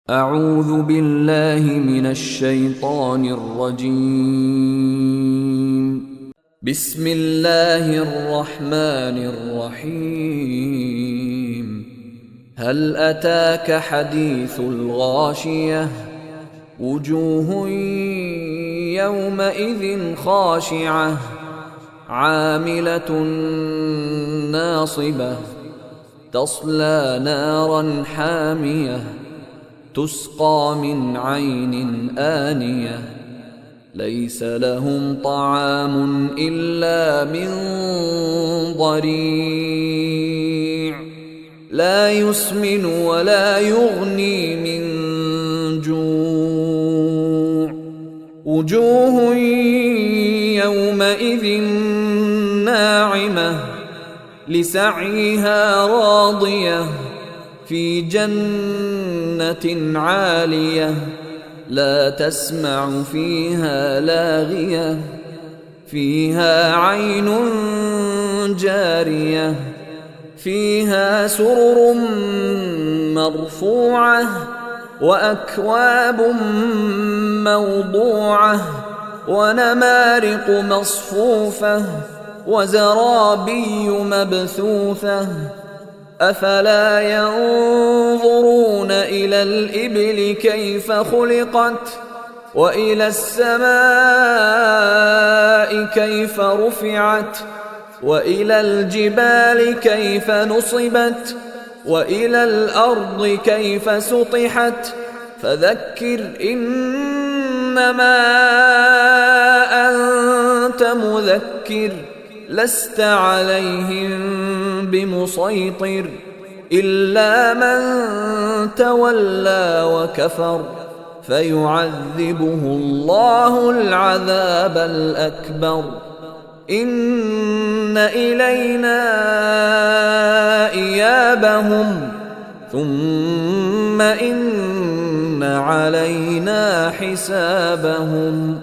أعوذ بالله من الشيطان الرجيم. بسم الله الرحمن الرحيم. هل أتاك حديث الغاشية؟ وجوه يومئذ خاشعة عاملة ناصبة تصلى نارا حامية تسقى من عين آنية ليس لهم طعام إلا من ضريع لا يسمن ولا يغني من جوع وجوه يومئذ ناعمة لسعيها راضية في جنة عالية لا تسمع فيها لاغية فيها عين جارية فيها سرر مرفوعة وأكواب موضوعة ونمارق مصفوفة وزرابي مبثوثة أفلا ينظرون إلى الإبل كيف خلقت وإلى السماء كيف رفعت وإلى الجبال كيف نصبت وإلى الأرض كيف سطحت فذكر إنما أنت مذكر لست عليهم بمسيطر إلا من تولى وكفر فيعذبه الله العذاب الأكبر إن إلينا إيابهم ثم إن علينا حسابهم